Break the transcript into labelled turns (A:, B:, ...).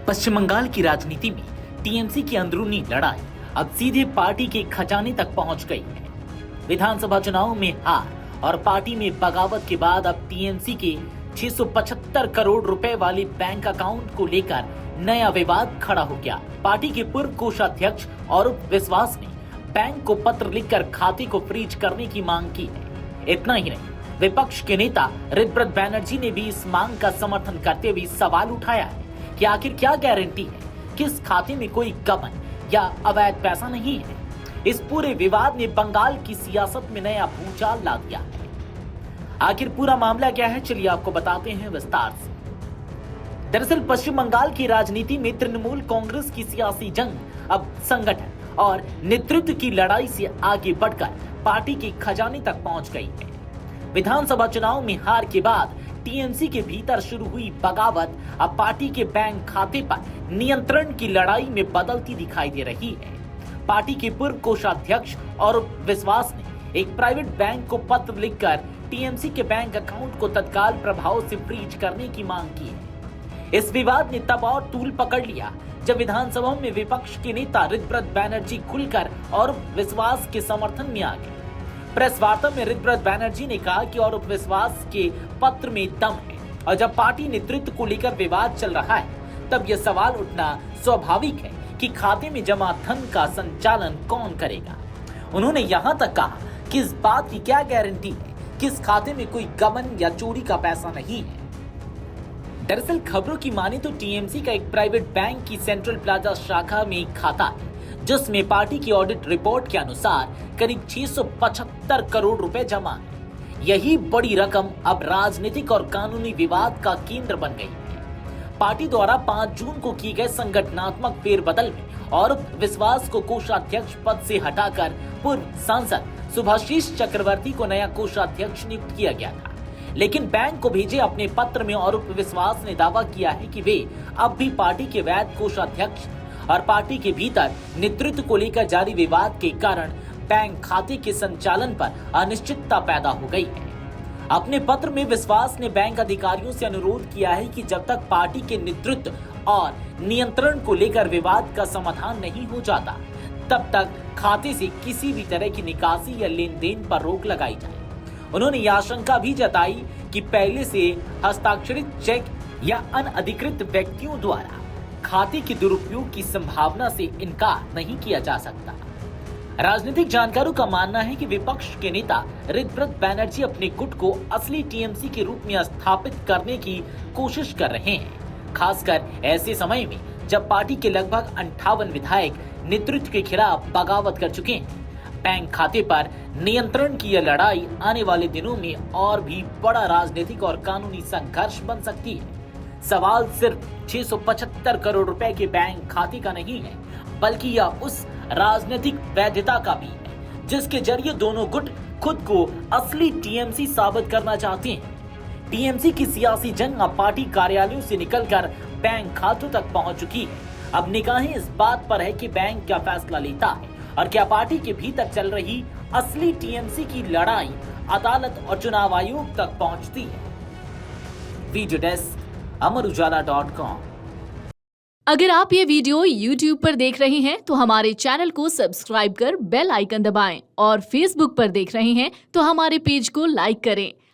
A: पश्चिम बंगाल की राजनीति में टीएमसी की अंदरूनी लड़ाई अब सीधे पार्टी के खजाने तक पहुंच गई है। विधानसभा चुनाव में हार और पार्टी में बगावत के बाद अब टीएमसी के 675 करोड़ रुपए वाले बैंक अकाउंट को लेकर नया विवाद खड़ा हो गया। पार्टी के पूर्व कोषाध्यक्ष अरूप विश्वास ने बैंक को पत्र लिखकर खाते को फ्रीज करने की मांग की है। इतना ही नहीं, विपक्ष के नेता ऋतव्रत बैनर्जी ने भी इस मांग का समर्थन करते हुए सवाल उठाया है कि आखिर क्या गारंटी है कि इस खाते में कोई गबन या अवैध पैसा नहीं है। इस पूरे विवाद ने बंगाल की सियासत में नया भूचाल ला दिया है। आखिर पूरा मामला क्या है, चलिए आपको बताते हैं विस्तार से। दरअसल पश्चिम बंगाल की राजनीति में तृणमूल कांग्रेस की सियासी जंग अब संगठन और नेतृत्व की लड़ाई से आगे बढ़कर पार्टी के खजाने तक पहुंच गई है। विधानसभा चुनाव में हार के बाद टीएमसी के भीतर शुरू हुई बगावत अब पार्टी के बैंक खाते पर नियंत्रण की लड़ाई में बदलती दिखाई दे रही है। पार्टी के पूर्व कोषाध्यक्ष अरूप विश्वास ने एक प्राइवेट बैंक को पत्र लिखकर टीएमसी के बैंक अकाउंट को तत्काल प्रभाव से फ्रीज करने की मांग की है। इस विवाद ने तब और तूल पकड़ लिया जब विधानसभा में विपक्ष के नेता ऋतव्रत बैनर्जी खुलकर अरूप विश्वास के समर्थन में आ गए। प्रेस वार्ता में ऋतव्रत बैनर्जी ने कहा कि अरूप विश्वास के पत्र में दम है और जब पार्टी नेतृत्व को लेकर विवाद चल रहा है तब यह सवाल उठना स्वाभाविक है कि खाते में जमा धन का संचालन कौन करेगा। उन्होंने यहां तक कहा कि इस बात की क्या गारंटी है कि इस खाते में कोई गबन या चोरी का पैसा नहीं है। दरअसल खबरों की माने तो टीएमसी का एक प्राइवेट बैंक की सेंट्रल प्लाजा शाखा में एक खाता है जिसमें पार्टी की ऑडिट रिपोर्ट के अनुसार करीब 675 करोड़ रुपए जमा है। यही बड़ी रकम अब राजनीतिक और कानूनी विवाद का केंद्र बन गई है। पार्टी द्वारा 5 जून को किए गए संगठनात्मक फेरबदल में और विश्वास को कोषाध्यक्ष पद से हटाकर पूर्व सांसद सुभाषिष चक्रवर्ती को नया कोषाध्यक्ष नियुक्त किया गया था। लेकिन बैंक को भेजे अपने पत्र में अरूप विश्वास ने दावा किया है कि वे अब भी पार्टी के वैध कोषाध्यक्ष और पार्टी के भीतर नेतृत्व को लेकर जारी विवाद के कारण बैंक खाते के संचालन पर अनिश्चितता पैदा हो गई है। अपने पत्र में विश्वास ने बैंक अधिकारियों से अनुरोध किया है कि जब तक पार्टी के नेतृत्व और नियंत्रण को लेकर विवाद का समाधान नहीं हो जाता तब तक खाते से किसी भी तरह की निकासी या लेन देन पर रोक लगाई जाए। उन्होंने यह आशंका भी जताई कि पहले से हस्ताक्षरित चेक या अनअधिकृत व्यक्तियों द्वारा खाते के दुरुपयोग की संभावना से इनकार नहीं किया जा सकता। राजनीतिक जानकारों का मानना है कि विपक्ष के नेता ऋतव्रत बैनर्जी अपने गुट को असली टीएमसी के रूप में स्थापित करने की कोशिश कर रहे हैं, खासकर ऐसे समय में जब पार्टी के लगभग 58 विधायक नेतृत्व के खिलाफ बगावत कर चुके हैं। बैंक खाते पर नियंत्रण की यह लड़ाई आने वाले दिनों में और भी बड़ा राजनीतिक और कानूनी संघर्ष बन सकती है। सवाल सिर्फ 675 करोड़ रुपए के बैंक खाते का नहीं है, बल्कि यह उस राजनीतिक वैधता का भी है जिसके जरिए दोनों गुट खुद को असली टीएमसी साबित करना चाहते हैं। टीएमसी की सियासी जंग अब पार्टी कार्यालयों से निकलकर बैंक खातों तक पहुंच चुकी है। अब निगाहें इस बात पर है कि बैंक क्या फैसला लेता है और क्या पार्टी के भीतर चल रही असली टीएमसी की लड़ाई अदालत और चुनाव आयोग तक पहुंचती है। Video desk Amarujala dot com.
B: अगर आप ये वीडियो YouTube पर देख रहे हैं तो हमारे चैनल को सब्सक्राइब कर बेल आइकन दबाएं और Facebook पर देख रहे हैं तो हमारे पेज को लाइक करें।